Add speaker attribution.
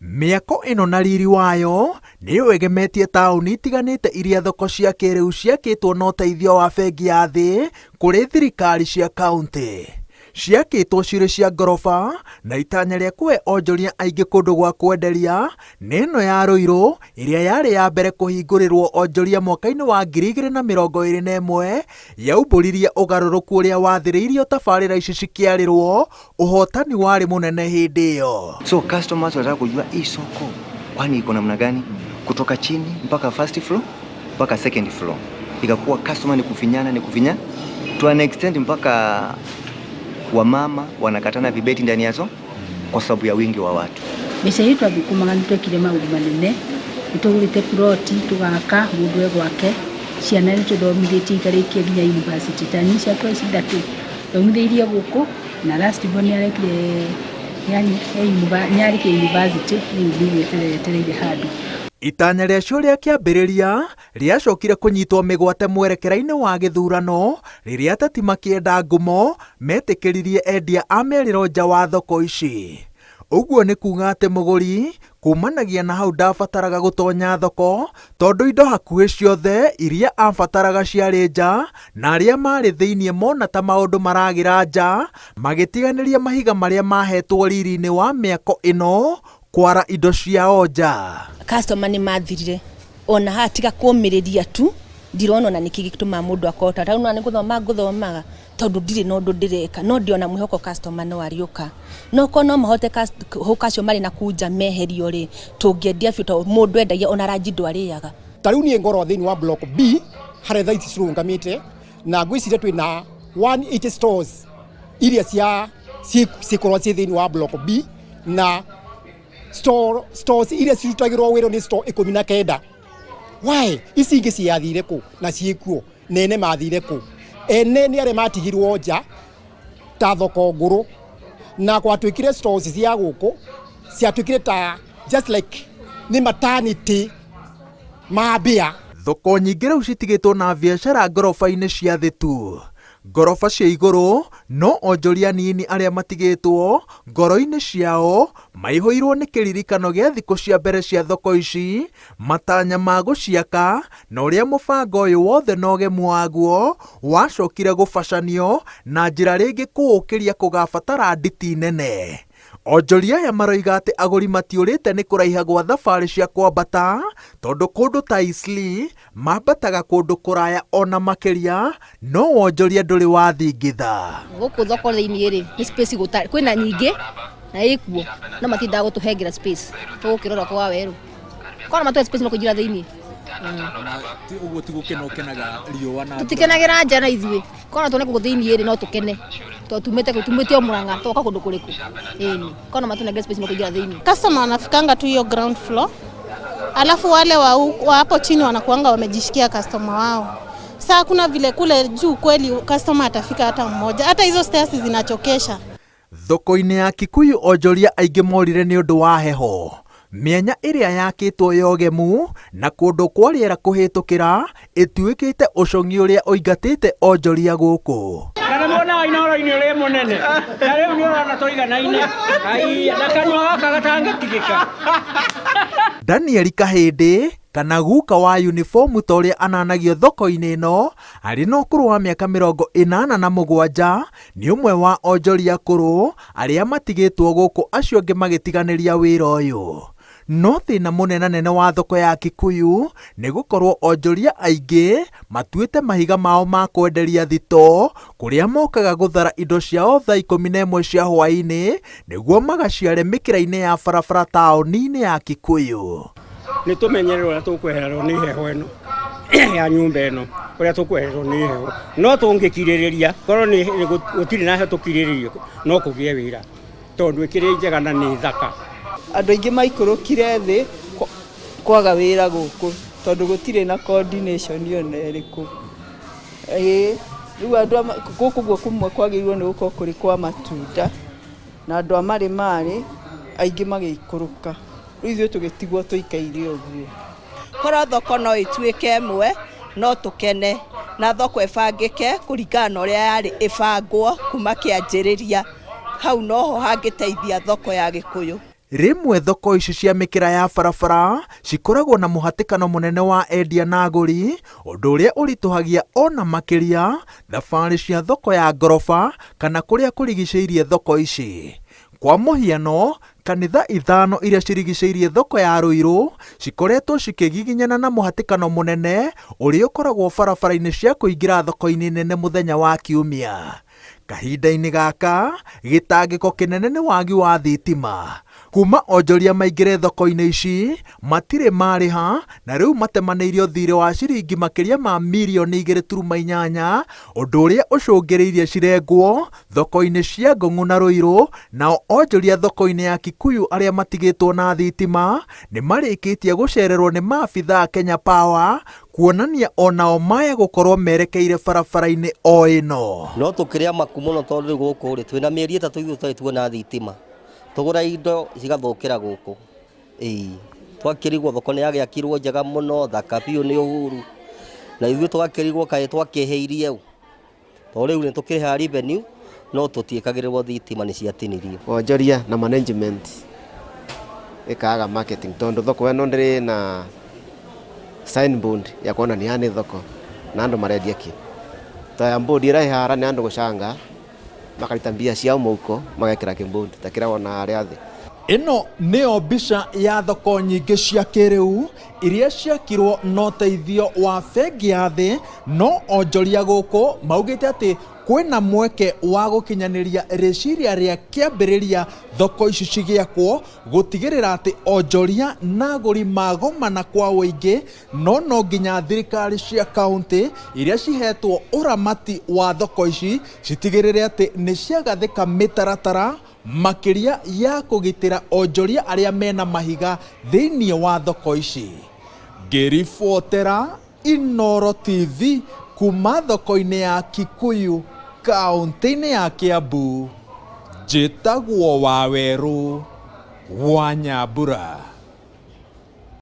Speaker 1: Mĩako ĩno na riri wayo nĩyo ĩgemetie taũni itiganĩte iria thoko cia kĩrĩu ciakĩtwo na ũteithio wa bengi ya thĩ kũrĩ thirikari cia kaunti. Ciakĩtwo cirĩ cia ngoroba na itanya rĩa kũhe onjoria aingĩ kũndũ gwa kwenderia nĩ ĩno ya Ruiru ĩrĩa yarĩ ya mbere kũhingũrĩrwo onjoria mwaka-inĩ wa 2021 yaumbũririe ũgarũrũku ũrĩa wathĩrĩirio tabarĩra ici cikĩarĩrwo ũhotani warĩ mũnene hĩndĩ ĩyo.
Speaker 2: So customers wanataka kujua hii soko kwani iko namna gani kutoka chini mpaka first floor mpaka second floor. Ikakuwa customer ni kufinyana to an extent mpaka wamama wanakatana vibeti ndani yazo kwa sababu ya wingi wa watu.
Speaker 3: Mbeca hitu abikumanga nitwekire maundu manene nitugurite ploti tugaka mundu gwake ciana nituthomithitie ikarikia nginya university tani cia president thomithĩirie guku na last born yarekire yani nyarikie university ni tereire handu.
Speaker 1: Itanya rĩacio rĩa kĩambĩrĩria rĩacokire kũnyitwo mĩgwate mwerekera-inĩ wa gĩthurano rĩrĩa ateti makĩenda ngumo metĩkĩririe endia a merĩro nja wa thoko ici. Ũguo nĩ kuuga atĩ mũgũri kumanagia na hau ndabataraga gũtonya thoko tondũ indo hakuhĩ ciothe iria abataraga ciarĩ nja na arĩa marĩ thĩiniĩ mona ta maũndũ maragĩra nja magĩtiganĩria mahiga marĩa mahetwo riri-inĩ wa mĩako ĩno kwara indo ciao nja.
Speaker 4: Customer ni mathirire ona hatiga kũmĩrĩria tu ndirona na nĩkĩ gĩtũma mũndũ akota tauna nĩ gũthomaga tondũ ndirĩ na ũndũ ndĩreka no ndiona mwĩhoko customer no ariũka no kono mahote hokacio marĩ na kunja meherio rĩ tũngĩendia biũ tondũ mũndũ endagia ona ranji ndwarĩaga.
Speaker 5: Tarĩu niĩ ngoro thĩinĩ wa block B harĩa thaa ici cirũngamĩte na ngwĩciria twĩna 180 stores iria cikorwo ciĩ thĩinĩ wa block B na stores iria cirutagĩrwo wĩra nĩ store 19. Why ici ingĩ ciathire kũ na ciĩkuo nene mathire kũ? Ene nĩ arĩa matigirwo nja ta thoko ngũrũ na gwatuĩkire stores cia gũkũ ciatuĩkire ta just like nĩ maternity mambia.
Speaker 1: Thoko nyingĩ rĩu citigĩtwo na biacara ngoroba-inĩ cia thĩ tu. Ngoroba cia igũrũ no onjoria nini arĩa matigĩtwo ngoro-inĩ ciao maihũirwo nĩ kĩririkano gĩa thikũ cia mbere cia thoko ici, matanya ma gũciaka na ũrĩa mũbango ũyũ wothe na ũgemu waguo wacokire gũbacanio na njĩra rĩngĩ kũũkĩria kũgabatara nditi nene. Onjoria aya maroiga atĩ agũri matiũrĩte nĩ kũraiha gwa thabarĩ cia kwambata tondũ kũndũ ta Eastleigh mambataga kũndũ kũraya ona makĩria no wonjoria ndũrĩ wathingitha.
Speaker 4: Gũkũ thoko thĩinĩ rĩ nĩ space gũtarĩ kwĩna nyingĩ na ĩkuo no matindaga gũtũhengera space tũgũkĩrora kwa werũ kona matũhe space no kũingĩra thĩinĩ.
Speaker 1: Ũguo ti gũkena ũkenaga riũa na
Speaker 4: tutikenagĩra nja na ithuĩ kona tuone kũgũ thĩinĩ rĩ no tũkene tumĩte o Murang'a toka kũndũ kũrĩkũ ĩni kona matunengera space no kũingĩra thĩinĩ.
Speaker 6: Customer wanafikanga tu hiyo ground floor alafu wale wa hapo chini wanakuanga wamejishikia customer wao. Sasa kuna vile kule juu kweli customer atafika hata mmoja, hata hizo stairs zinachokesha.
Speaker 1: Thoko-inĩ ya Kikuyu onjoria aingĩ morire nĩ ũndũ wa heho. Mĩanya ĩrĩa yakĩtwo yogemu na kũndũ kwa rĩera kũhĩtũkĩra ĩtuĩkĩte ũcong'i ũrĩa ũingatĩte onjoria gũkũ.
Speaker 7: Kana mwana wa inoro-inĩ ũrĩ mũnene na rĩu nĩ ũrona tũiganaine na kanua gaka gatangĩtigĩka.
Speaker 1: Daniel Kahĩndĩ kana guka wa uniform ta ũrĩa ananagio thoko-inĩ ĩno arĩ na ũkũrũ wa mĩaka 87 nĩ ũmwe wa onjoria akũrũ arĩa matigĩtwo gũkũ acio angĩ magĩtiganĩria wĩra ũyũ. No thĩna mũnene wa thoko ya Kikuyu nĩ gũkorwo onjoria aingĩ matuĩte mahiga mao ma kwenderia thito kũrĩa mokaga gũthara indo ciao thaa 11 cia hwaĩ-inĩ nĩguo magaciare mĩkĩra-inĩ ya barabara taũni-inĩ ya Kikuyu.
Speaker 7: Nĩ tũmenyerere ũrĩa tũkwehererwo nĩ heho ĩno ya nyũmba ĩno ũrĩa tũkwehererwo nĩ heho no tũngĩkirĩrĩria korwo nĩ gũtirĩ na heho tũkirĩrĩrie no kũgĩe wĩra tondũ ĩkĩrĩ njega na nĩ thaka.
Speaker 8: Andũ aingĩ maikũrũkire thĩ kwaga wĩra gũkũ tondũ gũtirĩ na coordination ona ĩrĩkũ. Rĩu andũ gũkũ guo kũmwe kwagĩrĩirwo nĩ gũkorwo kũrĩ kwa matunda na andũ a marĩ aingĩ magĩikũrũka. Rĩu ithuĩ tũgĩtigwo tũikaire ũguo.
Speaker 9: Korwo thoko no ĩtuĩke ĩmwe no tũkene na thoko ĩbangĩke kũringana na ũrĩa yarĩ ĩbangwo kuma kĩanjĩrĩria hau noho hangĩteithia thoko ya Gĩkũyũ.
Speaker 1: Rimwe thoko ici cia mikira ya barabara cikoragwo na muhatikano munene wa endia na aguri, undu uria urituhagia ona makiria thabari cia thoko ya ngorofa kana kuria kurigiceirie thoko ici. Kwa muhiano, kanitha 5 iria cirigiceirie thoko ya Ruiru cikoretwo cikigiginyana na muhatikano munene uria ukoragwo barabara-ini cia kuingira thoko-ini nene muthenya wa Kiumia. Kahinda-ini gaka gitangiko kinene ni wagi wa thitima. Kuma onjoria maingire thoko-ini ici matire mariha, na riu matemaneirio thirĩ wa ciringi makiria ma mirioni 2.8, undu uria ucungiriirie cirengwo thoko-ini cia Ngong'u na Ruiru. Nao onjoria thoko-ini ya Kikuyu aria matigitwo na thitima ni marikitie gucererwo ni maabitha Kenya Power kuonania onao maya gukorwo merekeire barabara-ini o ino.
Speaker 10: No tukiria maku muno tondu guku ri twina mieri 3 ithu tutari tuona thitima, tugura indo cigathukira guku. Twakirigwo thoko ni yagiakirwo njega muno, thaka biu ni uhuru, na ithu twakirigwo kae twakiheirie u to riu ni tukiriha revenue no tutiikagirirwo thitima ni ciatinirio.
Speaker 11: Onjoria na management ikaga marketing tondu thoko eno ndiri na signboard ya kuona ni yani thoko na andu marendia ki ta board ira ihara ni andu gucanga makarita mbia cia muko magekira kiboard takira wona aria thi.
Speaker 1: Ino nio mbica ya thoko nyingi cia kiriu iria ciakirwo no teithio wa bengi ya thi, no onjoria guku maugite ati kwina mweke wa gukinyaniria riciria ria kiambiriria thoko ici cigiakwo gutigirira ati onjoria na aguri magomana kwa uingi, no nginya thirikari cia kaunti iria cihetwo uramati wa thoko ici citigirire ati ni ciagathika mitaratara makiria ya kugitira onjoria aria mena mahiga thiini wa thoko ici. Ngiribotera Inooro TV kuma thoko-ini ya Kikuyu kaunti-ini ya Kiambu, njitagwo Waweru wa Nyambura.